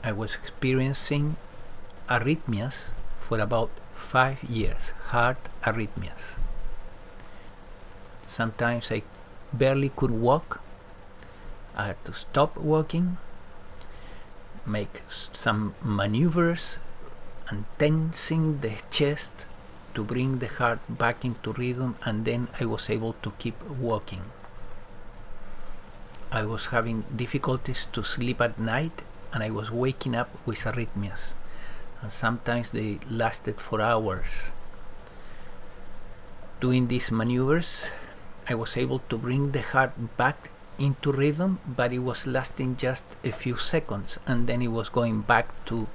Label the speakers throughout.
Speaker 1: I was experiencing arrhythmias for about 5 years, heart arrhythmias. Sometimes I barely could walk. I had to stop walking, make some maneuvers and tensing the chest to bring the heart back into rhythm, and then I was able to keep walking. I was having difficulties to sleep at night, and I was waking up with arrhythmias, and sometimes they lasted for hours. Doing these maneuvers, I was able to bring the heart back into rhythm, but it was lasting just a few seconds, and then it was going back to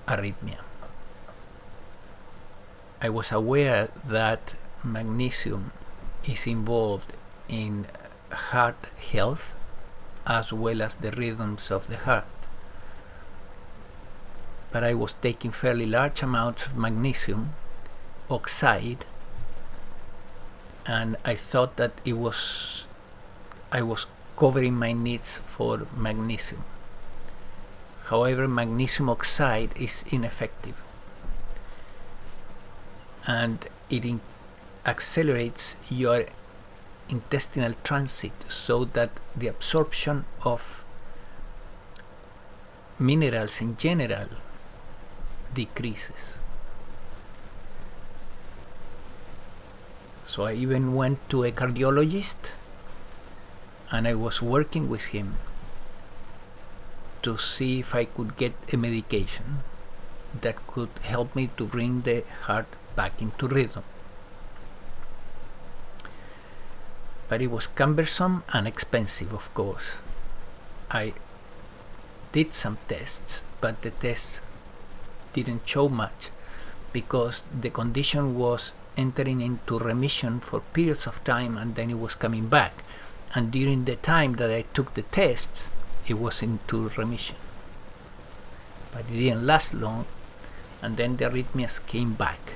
Speaker 1: arrhythmia. I was aware that magnesium is involved in heart health as well as the rhythms of the heart, but I was taking fairly large amounts of magnesium oxide, and I thought that I was covering my needs for magnesium. However, magnesium oxide is ineffective, and it accelerates your intestinal transit so that the absorption of minerals in general decreases. So I even went to a cardiologist, and I was working with him to see if I could get a medication that could help me to bring the heart back into rhythm. But it was cumbersome and expensive, of course. I did some tests, but the tests didn't show much because the condition was entering into remission for periods of time, and then it was coming back. And during the time that I took the tests, it was into remission. But it didn't last long, and then the arrhythmias came back,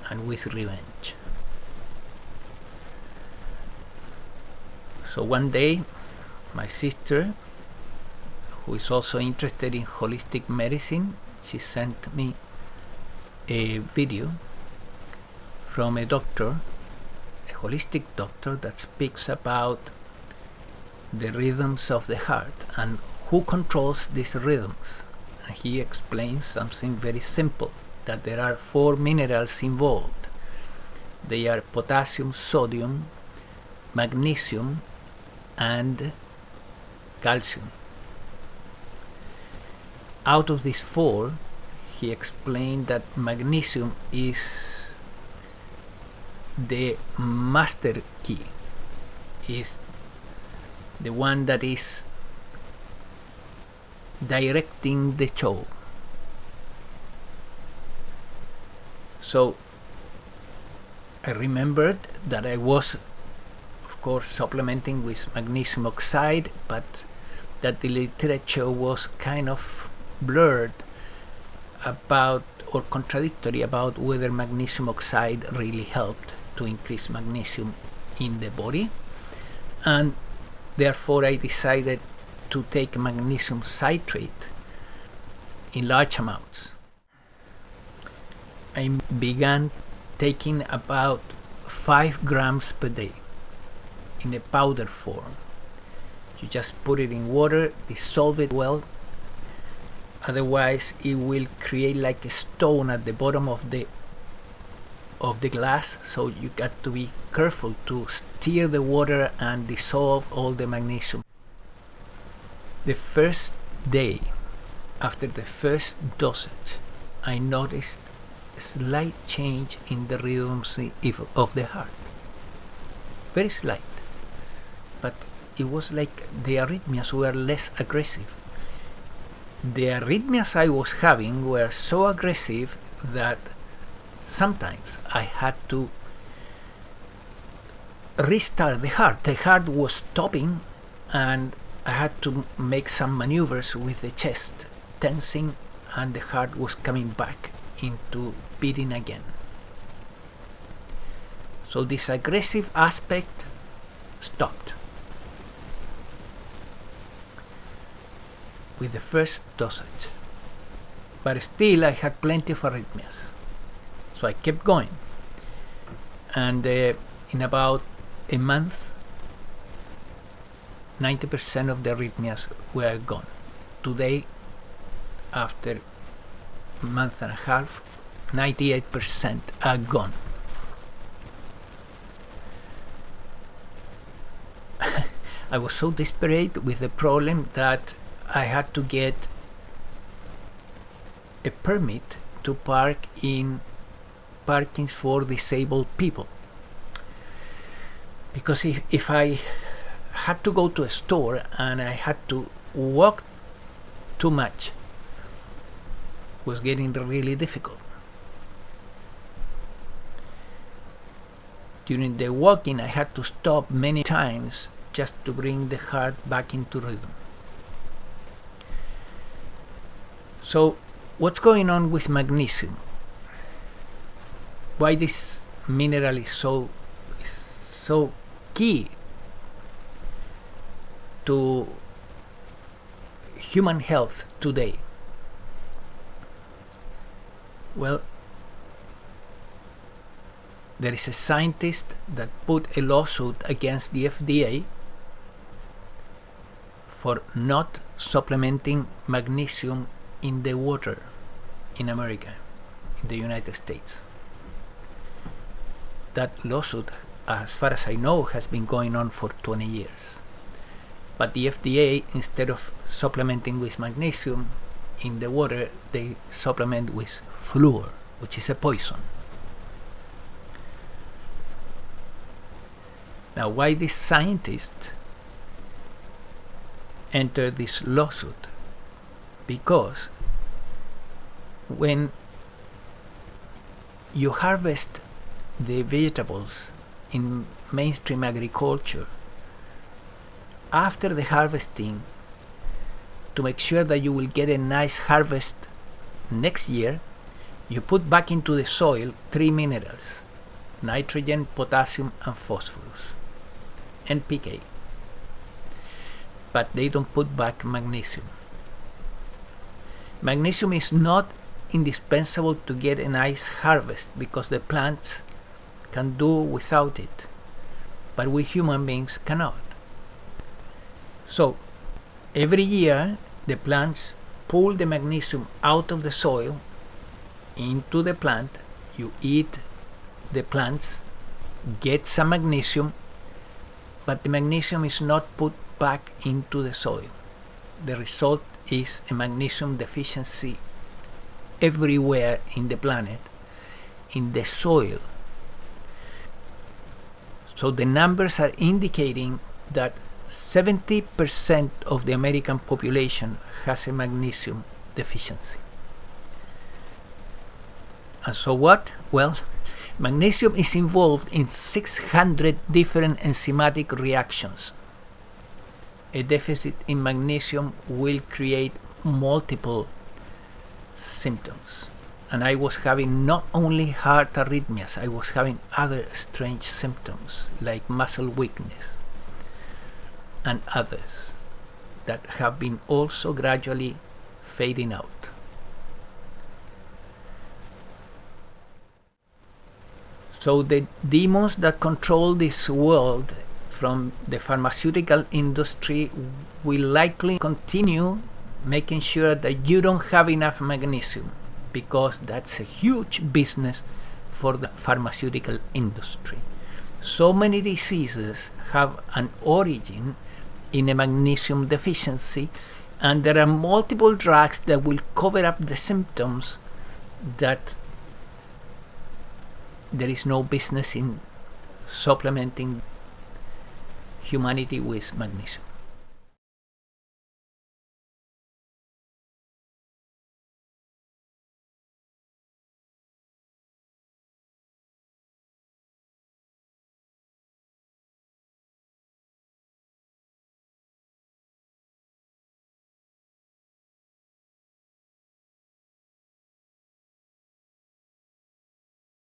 Speaker 1: and with revenge. So one day, my sister, who is also interested in holistic medicine, she sent me a video from a doctor, a holistic doctor, that speaks about the rhythms of the heart and who controls these rhythms. And he explains something very simple, that there are 4 minerals involved. They are potassium, sodium, magnesium, and calcium. Out of these 4, he explained that magnesium is the master key, is the one that is directing the show. So I remembered that I was, of course, supplementing with magnesium oxide, but that the literature was kind of blurred about, or contradictory about, whether magnesium oxide really helped to increase magnesium in the body, and therefore I decided to take magnesium citrate in large amounts. I began taking about 5 grams per day in a powder form. You just put it in water, dissolve it well, otherwise it will create like a stone at the bottom of the glass, so you got to be careful to stir the water and dissolve all the magnesium. The first day after the first dosage, I noticed a slight change in the rhythms of the heart. Very slight, but it was like the arrhythmias were less aggressive. The arrhythmias I was having were so aggressive that sometimes I had to restart the heart. The heart was stopping, and I had to make some maneuvers with the chest tensing, and the heart was coming back into beating again. So this aggressive aspect stopped. with the first dosage. But still I had plenty of arrhythmias. So I kept going. And in about a month, 90% of the arrhythmias were gone. Today, after a month and a half, 98% are gone. I was so desperate with the problem that I had to get a permit to park in parkings for disabled people. Because if I had to go to a store and I had to walk too much, it was getting really difficult. During the walking I had to stop many times just to bring the heart back into rhythm. So what's going on with magnesium? Why this mineral is so key to human health today? Well, there is a scientist that put a lawsuit against the FDA for not supplementing magnesium in the water in America, in the United States. That lawsuit, as far as I know, has been going on for 20 years. But the FDA, instead of supplementing with magnesium in the water, they supplement with fluor, which is a poison. Now, why this scientist entered this lawsuit? Because when you harvest the vegetables in mainstream agriculture, after the harvesting, to make sure that you will get a nice harvest next year, you put back into the soil 3 minerals: nitrogen, potassium, and phosphorus, NPK. But they don't put back magnesium. Magnesium is not indispensable to get a nice harvest because the plants can do without it, but we human beings cannot. So every year the plants pull the magnesium out of the soil into the plant. You eat the plants, get some magnesium, but the magnesium is not put back into the soil. The result is a magnesium deficiency everywhere in the planet, in the soil. So the numbers are indicating that 70% of the American population has a magnesium deficiency. And so what? Well, magnesium is involved in 600 different enzymatic reactions. A deficit in magnesium will create multiple symptoms. And I was having not only heart arrhythmias, I was having other strange symptoms like muscle weakness and others that have been also gradually fading out. So the demons that control this world from the pharmaceutical industry will likely continue making sure that you don't have enough magnesium, because that's a huge business for the pharmaceutical industry. So many diseases have an origin in a magnesium deficiency, and there are multiple drugs that will cover up the symptoms that there is no business in supplementing humanity with magnesium.